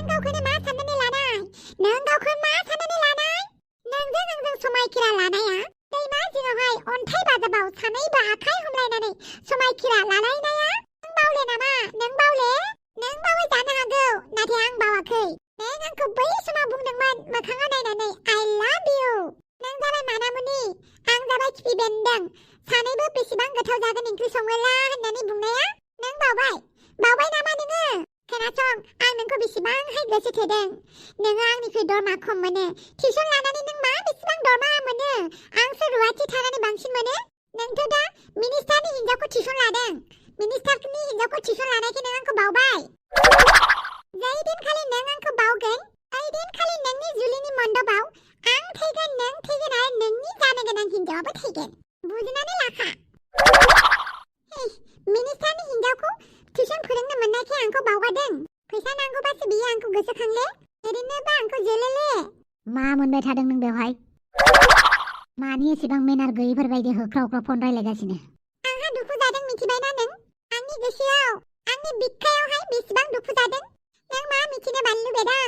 गावखौनो मा साननानै लानाय नों गावखौ मा साननानै लानाय नोंजों आंजों समायखिरा लानाया दैमा जिङावहाय अन्थाइ बाजाबाव सानैबो आखाइ हमलायनानै समायखिरा लालायनाया नों बावले नामा नों बावले जानो हागौ नाथाय आं बावाखै नों आंखौ बै समाव बुंदोंमोन मोखाङाव नायनानै I love you नों जाबाय मानामुनि आं जाबाय खिफि बेन्दों सानैबो बेसेबां गोथाव जागोन ओंख्रि सङोला होननानै बुंनाया नों बावबाय नामा नोङो खोनासं आं नोंखौ बेसेबांहाय गोसो थोदों नोङो आंनिख्रुइ दरमा खम मोनो टिउसन लानानै नों मा बेसेबां दरमा मोनो आंसो रुवाथि थानानै बांसिन मोनो नोंथ' दा मिनिस्टारनि हिन्जावखौ टिउसन लादों मिनिस्टारनि हिन्जावखौ टिउसन लानायखौ नों आंखौ बावबाय जाय दिनखालि नों आंखौ बावगोन ओइ दिनखालि नोंनि जुलिनि मण्डपाव आं थैगोन नों थैगोन आरो नोंनि जानो गोनां हिन्जावाबो थैगोन बुजिनानै लाखा मिनिस्टारनि हिन्जावखौ टिउसन फोरोंनो मोननायखाय आंखौ बावगारदों फैसा नांगौबासो बियो आंखौ गोसोखांले ओरैनोबा आंखौ जोलोले मा मोनबाय थादों नों बेवहाय मानि एसेबां मेनार गैयैफोर बायदि होख्राव फन रायलायगासिनो आंहा दुखु जादों मिथिबायना नों आंनि गोसोआव आंनि बिखायावहाय बेसेबां दुखु जादों नों मा मिथिनो बानलु बेदां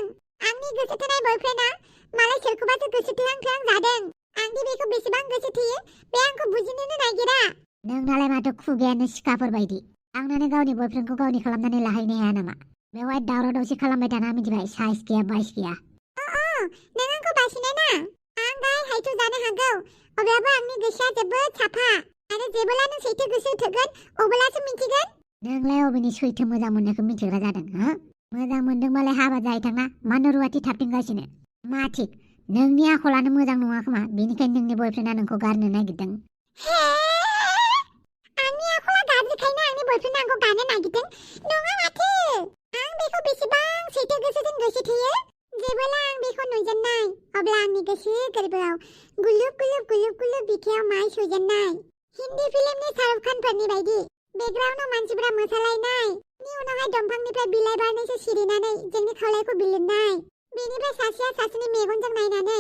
आंनि गोसो थोनाय बयफ्रेन्डआ मालाय सोरखौबासो गोसो थोहां जादों आंदि बेखौ बेसेबां गोसो थोयो बे आंखौ बुजिनोनो नागिरा नोंनालाय माथो खुगायानो सिखाफोर बायदि आंनानो गावनि बयफ्रेन्डखौ गावनि खालामनानै लाहैनो हाया नामा बेवहाय दावराव दावसि खालामबाय थाना मिथिबाय साइस गैया बाइस गैया नों आंखौ बासिनाय ना आं गाय हायथ' जानो हागौ अब्लाबो आंनि गोसोआ जोबोद साफा आरो जेब्ला नों सैथो गोसो थोगोन अब्लासो मिथिगोन नोंलाय अबेनि सैथो मोजां मोननायखौ मिथिग्रा जादों हो मोजां मोनदोंबालाय हाबा जाहैथांना मानो रुवाथि थाबथिंगासिनो मा थिक नोंनि आखलानो मोजां नङा खोमा बेनिखायनो नोंनि बयफ्रेन्डआ नोंखौ गारनो नागिरदों आंनि आखला गाज्रिखायनो आंनि बयफ्रेन्डआ आंखौ गारनो नागिरदों नङा माथो आं बेखौ बेसेबां सैथो गोसोजों गोसो थोयो जेब्ला आं बेखौ नुजेननाय अब्ला आंनि गोसो गोरबोआव गुलुब बिखायाव माइ सौजेननाय हिन्दी फिल्मनि शाहरुख खानफोरनि बायदि बेकग्राउन्डआव मानसिफोरा मोसालायनाय नि उनावहाय दंफांनिफ्राय बिलाइ बारनैसो सिरिनानै जोंनि खावलायखौ बिलिरनाय बेनिफ्राय सासेया सासेनि मेगनजों नायनानै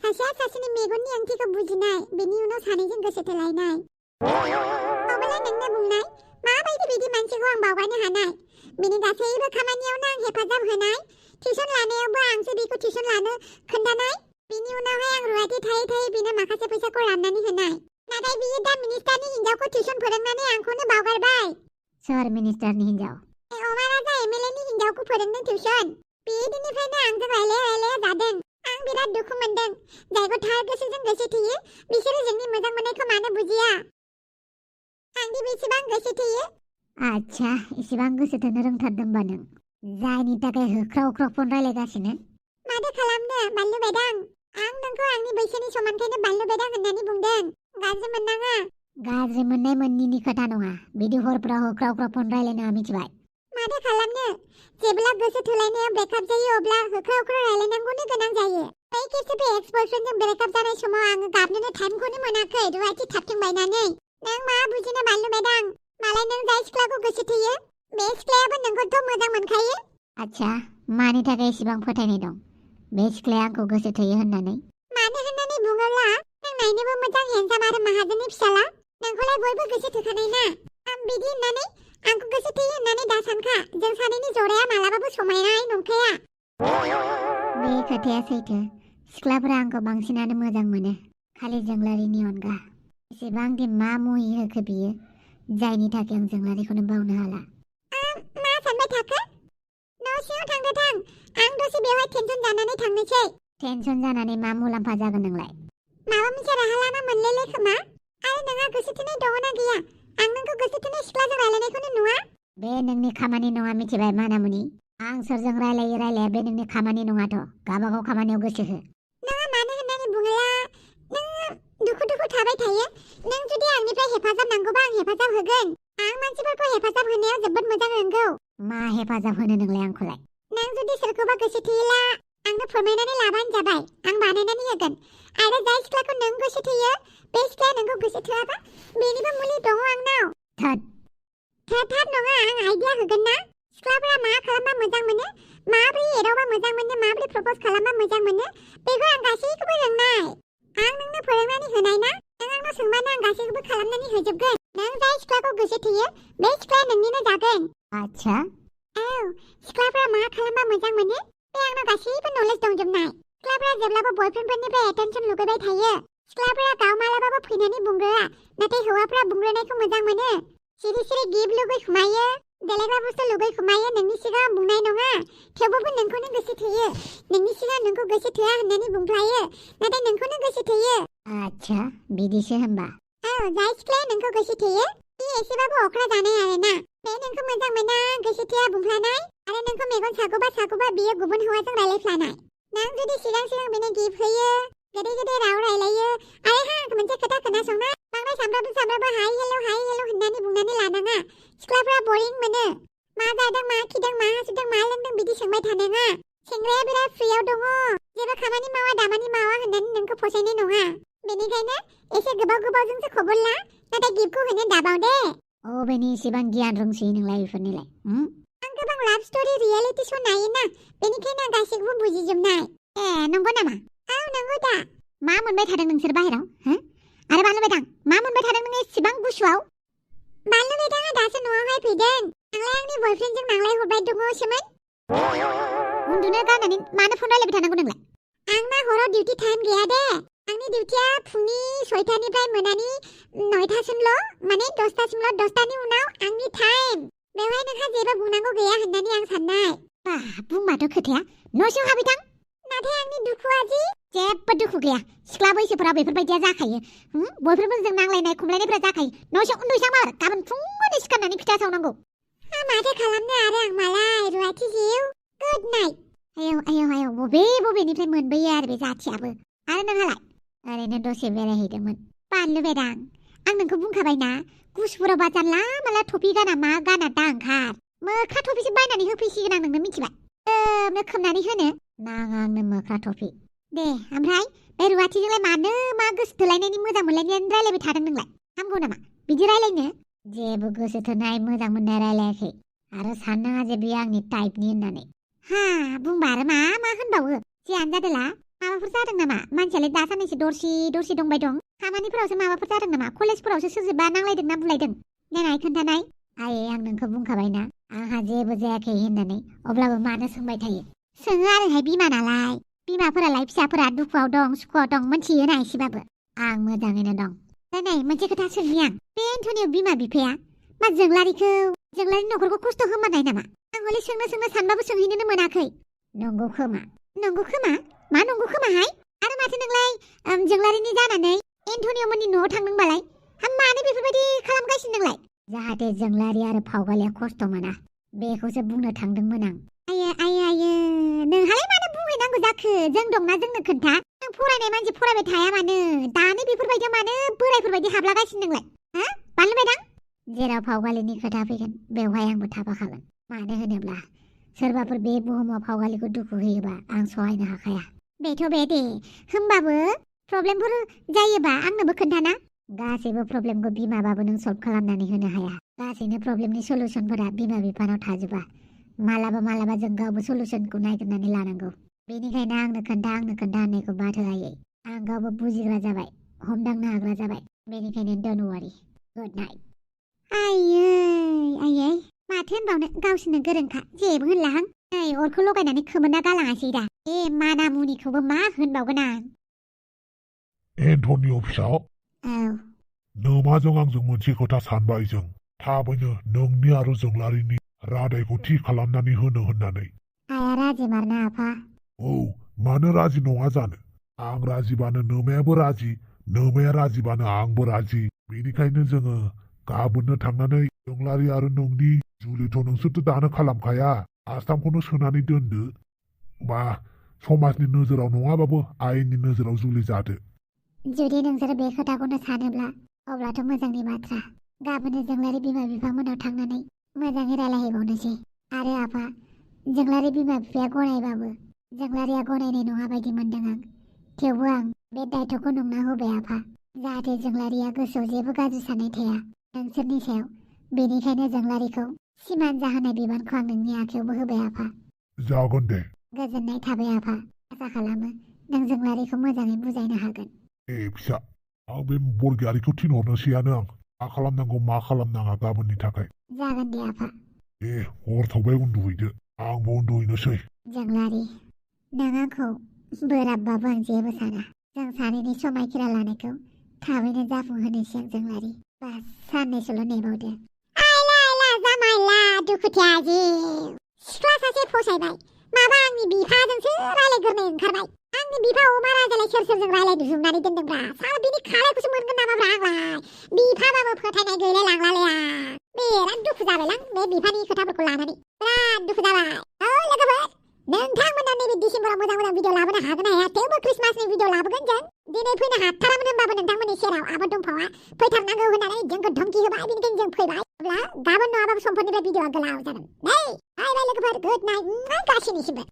सासेया सासेनि मेगननि ओंथिखौ बुजिनाय बेनि उनाव सानैजों गोसो थोलायनाय अब्ला नोंनो बुंनाय माबायदि बिदि मानसिखौ आं बावगारनो हानाय बेनि गासैबो खामानियावनो आं हेफाजाब होनाय टिउसन लानायावबो आंसो बेखौ टिउसन लानो खोन्थानाय बेनि उनावहाय आं रुवाथि थायै बिनो माखासे फैसाखौ राननानै होनाय नाथाय बियो दा मिनिस्टारनि हिन्जावखौ टिउसन फोरोंनानै आंखौनो बावगारबाय सोर मिनिस्टारनि हिन्जाव अमाराजा एमएलएनि हिन्जावखौ फोरोंदों टिउसन बे दिननिफ्रायनो आंजों रायलाया जादों आं बिराद दुखु मोनदों जायखौ थार गोसोजों गोसो थोयो बिसोरो जोंनि मोजां मोननायखौ मानो बुजिया आंदि बेसेबां गोसो थोयो आच्छा इसेबां गोसो थोनो रोंथारदोंबा नों जायनि थाखाय होख्राव फन रायलायगासिनो माथो खालामनो बानलु बेदां आं नोंखौ आंनि बैसोनि समानखायनो बानलु बेदां होननानै बुंदों गाज्रि मोननाङा गाज्रि मोननाय मोननिनि खोथा नङा बिदि हरफ्राव होख्राव फन रायलायनाङा मिथिबाय माथो खालामनो जेब्ला गोसो थोलायनायाव ब्रेकआप जायो अब्ला होख्राव रायलायनांगौनो गोनां जायो बै खेबसे एक्स बयफ्रेन्डजों ब्रेकआप जानाय समाव आङो गाबनोनो टाइमखौनो मोनाखै रुवाथि थाबथिंबायनानै नों मा बुजिनो बानलु बेदां मालाय नों जाय सिख्लाखौ गोसो थोयो बे सिख्लायाबो नोंखौथ' मोजां मोनखायो आच्छा मानि थाखाय इसेबां फोथायनाय दं बे सिख्लाया आंखौ गोसो थोयो होननानै मानो होननानै बुङोब्ला नों नायनोबो मोजां हेन्डसाम आरो माहाजोननि फिसाला नोंखौलाय बयबो गोसो थोखानाय ना आं बिदि होननानै आंखौ गोसो थोयो होननानै दा सानखा जों सानैनि जराया मालाबाबो समायनाय नंखाया बे खोथाया सैथो सिख्लाफोरा आंखौ बांसिनानो मोजां मोनो खालि जोंलारिनि अनगा एसेबांदि मा मुहि होखो बियो जायनि थाखाय आं जोंलारिखौनो बावनो हाला मा सानबाय थाखो न' सिङाव थांदो थां आं दसे बेवहाय टेनसन जानानै थांनोसै टेनसन जानानै मा मुलाम्फा जागोन नोंलाय माबा मोनसे राहा लामा मोनलेले खोमा आरो नोंहा गोसो थोनाय दङना गैया आं नोंखौ गोसो थोनाय सिख्लाजों रायलायनायखौनो नुवा बे नोंनि खामानि नङा मिथिबाय मानामुनि आं सोरजों रायलाया बे नोंनि खामानि नङाथ' गावबागाव खामानियाव गोसो हो नोङो मानो होननानै बुङोला नों दुखु थाबाय थायो नों जुदि आंनिफ्राय हेफाजाब नांगौबा आं हेफाजाब होगोन आं मानसिफोरखौ हेफाजाब होनायाव जोबोद मोजां रोंगौ मा हेफाजाब होनो नोंलाय आंखौलाय नों जुदि सोरखौबा गोसो थोयोला आंनो फोरमायनानै लाबानो जाबाय आं बानायनानै होगोन आरो जाय सिख्लाखौ नों गोसो थोयो बे सिख्लाया नोंखौ गोसो थोआबा बेनिबो मुलि दङ आंनाव थोद नङा आं आइडिया होगोन ना सिख्लाफोरा मा खालामबा मोजां मोनो माबोरै एदावबा मोजां मोनो माबोरै प्रप'ज खालामबा मोजां मोनो बेखौ आं गासैखौबो रोंनाय आं नोंनो फोरोंनानै होनाय ना नों आंनाव सोंबानो आं गासैखौबो खालामनानै होजोबगोन नों जाय सिख्लाखौ गोसो थोयो बे सिख्लाया नोंनिनो जागोन आच्छा औ सिख्लाफोरा मा खालामबा मोजां मोनो बे आंनाव गासैबो नलेज दंजोबनाय सिख्लाफोरा जेब्लाबो बयफ्रेन्डफोरनिफ्राय एटेनसन लुगैबाय थायो सिख्लाफोरा गाव मालाबाबो फैनानै बुंग्रोआ नाथाय हौवाफोरा बुंग्रोनायखौ मोजां मोनो सिरि सिरि गिफ्ट लुगैखुमायो देलायग्रा बुस्थु लुगैखुमायो नोंनि सिगाङाव बुंनाय नङा थेवबो नोंखौनो गोसो थोयो नोंनि सिगाङाव नोंखौ गोसो थोआ होननानै बुंफ्लायो नाथाय नोंखौनो गोसो थोयो आच्छा बिदिसो होमबा औ जाय सिख्लाया नोंखौ गोसो थोयो बे एसेबाबो अख्रा जानाय आरोना बे नोंखौ मोजां मोना गोसो थोआ बुंफ्लानाय आरो नोंखौ मेगन सागौबा बियो गुबुन हौवाजों रायलायफ्लानाय नों जुदि सिगां बेनो गिफ्ट होयो गोदै गोदै राव रायलायो आरो मोनसे खोथा खोनासंनाय बांद्राय सामफ्रामबो हाय हेल' होननानै बुंनानै लानाङा सिख्लाफोरा बरिं मोनो मा जादों मा खिदों मा हासुदों मा लोंदों बिदि सोंबाय थानाङा सेंग्राया बिराद फ्रियाव दङ जेबो खामानि मावा दामानि मावा होननानै नोंखौ फसायनाय नङा बेनिखायनो एसे गोबावजोंसो खबर ला नाथाय गिफ्टखौ होनो दाबाव दे बेनि एसेबां गियान रोंसै नोंलाय बेफोरनिलाय आं गोबां लाभ स्ट'रि रियेलिटि श' नायोना बेनिखायनो आं गासैखौबो बुजिजोबनाय नंगौ नामा औ नंगौ दा मा मोनबाय थादों नोंसोर बाहेराव आरो बानलु बेदां मा मोनबाय थादों नों एसेबां गुसुआव बानलु बेदाङा दासो न'आवहाय फैदों आंलाय आंनि बयफ्रेन्डजों नांलाय हरबाय दङसोमोन उन्दुनो गारनानै मानो फन रायलायबाय थानांगौ नोंलाय आंना हराव डिउटि टाइम गैया दे आंनि डिउटिया फुंनि 6टानिफ्राय मोनानि 9टासिमल' माने 10टासिमल' 10टानि उनाव आंनि टाइम बेवहाय नोंहा जेबो बुंनांगौ गैया होननानै आं साननाय बुंबाथ' खोथाया न'सिम हाबबाय थां नाथाय आंनि दुखुआ जि जेबो दुखु गैया सिख्ला बैसोफोरा बेफोरबायदिया जाखायो बयफोरबोजों नांलायनाय खमलायनायफोरा जाखायो न'सिम उन्दुसां मार गाबोन फुङावनो सिखारनानै फिथा सावनांगौ माथो खालामनो आरो आं मालाय रुवाथि जिउ गुड नाइट आयौ बबेनिफ्राय मोनबोयो आरो बे जाथियाबो आरो नोंहालाय ओरैनो दसे बेरायहैदोंमोन बानलु बेदां आं नोंखौ बुंखाबायना गुसुफोराव जानला माला टफि गाना मा गाना दा ओंखार मोख्रा टफिसो बायनानै होफैसिगोन आं नोंनो मिथिबाय खोबनानै होनो नाङा आंनो मोख्रा टफि दे ओमफ्राय बे रुवाथिजोंलाय मानो मा गोसो थोलायनायनि मोजां मोनलायनायानो रायलायबाय थादों नोंलाय हामगौ नामा बिदि रायलायनो जेबो गोसो थोनाय मोजां मोननाय रायलायाखै आरो साननाङा जे बियो आंनि टाइपनि होननानै बुंबा आरो मा होनबावो जियानो जादोला माबाफोर जादों नामा मानसियालाय दा साननैसो दरसि दंबाय दं खामानिफोरावसो माबाफोर जादों नामा कलेजफोरावसो सोरजोंबा नांलायदों ना बुलायदों देनाय खोन्थानाय आयै आं नोंखौ बुंखाबायना आंहा जेबो जायाखै होननानै अब्लाबो मानो सोंबाय थायो सोङो आरोहाय बिमा नालाय बिमाफोरालाय फिसाफोरा दुखुआव दं सुखुआव दं मोनथियो ना एसेबाबो आं मोजाङैनो दं नै मोनसे खोथा सोंनि आं बे एन्टनियाव बिमा बिफाया मा जोंलारि न'खरखौ खस्थ' होमारनाय नामा आं हले सोंनो सानबाबो सोंहैनोनो मोनाखै नंगौ खोमा मा नंगौ खोमाहाय आरो माथो नोंलाय जोंलारिनि जानानै एन्टनिय मोननि न'आव थांदोंबालाय मानो बेफोरबायदि खालामगासिनो नोंलाय जाहाथे जोंलारि आरो फावगालिया खस्थ' मोना बेखौसो बुंनो थांदोंमोन आं आयो नोंहालाय मानो बुंहैनांगौ जाखो जों दंना जोंनो खोन्था नों फरायनाय मानसि फरायबाय थाया मानो दानो बेफोरबायदियाव मानो बोरायफोरबायदि हाबलागासिनो नोंलाय बानलु बेदां जेराव फावगालिनि खोथा फैगोन बेवहाय आंबो थाफाखागोन मानो होनोब्ला सोरबाफोर बे बुहुमाव फावगालिखौ दुखु होयोबा आं सहायनो हाखाया बेथ' बे दे होमबाबो प्रब्लेमफोर जायोबा आंनोबो खोन्थाना गासैबो प्रब्लेमखौ बिमाबाबो नों सल्भ खालामनानै होनो हाया गासैनो प्रब्लेमनि सलुसनफोरा बिमा बिफानाव थाजोबा मालाबा जों गावबो सलुसनखौ नागिरनानै लानांगौ बेनिखायनो आंनो खोन्था होननायखौ बाथो हायै आं गावबो बुजिग्रा जाबाय हमदांनो हाग्रा जाबाय बेनिखायनो डोन्ट वारि गुड नाइट आयै माथो होनबावनो गावसोरनो गोरोंखा जेबो होनलाहां नै अरखौ लगायनानै खोमोरना गालाङासै दा माना मुनिखौबो मा होनबावगोन आं एन्टनि अफिसाव नोमाजों आंजों मोनसे खोथा सानबाय जों थाबैनो नोंनि आरो जोंलारिनि रादायखौ थि खालामनानै होनो होननानै आया राजि मारना आफा मानो राजि नङा जानो आं राजिबानो नोमायाबो राजि नोमाया राजिबानो आंबो राजि बेनिखायनो जोङो गाबोननो थांनानै जोंलारि आरो नोंनि जुलिथ' नोंसोरथ' दानो खालामखाया आस्थामखौनो सोनानै दोनदो बा समाजनि नोजोराव नङाबाबो आयेननि नोजोराव जुलि जादो जुदि नोंसोर बे खोथाखौनो सानोब्ला अब्लाथ' मोजांनि बाथ्रा गाबोननो जोंलारि बिमा बिफामोनाव थांनानै मोजाङै रायलायहैबावनोसै आरो आफा जोंलारि बिमा बिफाया गनायबाबो जोंलारिया गनायनाय नङा बायदि मोनदों आं थेवबो आं बे दायथ'खौ नोंनो होबाय आफा जाहाथे जोंलारिया गोसोआव जेबो गाज्रि साननाय थाया नोंसोरनि सायाव बेनिखायनो जोंलारिखौ सिमान जाहोनाय बिबानखौ आं नोंनि आखायावबो होबाय आफा जागोन दे गोजोननाय थाबाय आफा आसा खालामो नों जोंलारिखौ मोजाङै बुजायनो हागोन फिसा आं बे बरगयारिखौ थिनहरनोसैयानो आं मा खालामनांगौ मा खालामनाङा गाबोननि थाखाय जागोन दे आफा हर थौबाय उन्दुहैदो आंबो उन्दुहैनोसै जोंलारि नों आंखौ बोराबबाबो आं जेबो साना जों सानैनि समायखिरा लानायखौ थाबैनो जाफुंहोनोसै आं जोंलारि बास साननैसोल' नेबावदो आइला जामाइला दुखुथियाजि सिख्ला सासे फसायबाय माबा आंनि बिफाजोंसो रायलायग्रोनो ओंखारबाय आंनि बिफा अमा राजालाय सोरजों रायलाय जुमनानै दोनदोंब्रा साला बिनि खालायखौसो मोनगोन नामाब्रा आंलाय बिफाबाबो फोथायनाय गैलाय लांलालै आं बिराद दुखु जाबायलां बे बिफानि खोथाफोरखौ लानानै बिराद दुखु जाबाय लोगोफोर नोंथांमोना नैबे डिसेम्बराव मोजां भिडिअ लाबोनो हागोन ना हाया थेवबो क्रिसमासनि भिडिअ लाबोगोन जों दिनै फैनो हाथारामोन होनबाबो नोंथांमोननि सेराव आबाद दंफाङा फैथारनांगौ होननानै जोंखौ धमकि होबाय बेनिखायनो जों फैबाय अब्ला गाबोन नङाबाबो समफोरनिफ्राय भिडिअआ गोलाव जागोन नै बाय बाय लोगोफोर गुड नाइट गासिनिसिमबो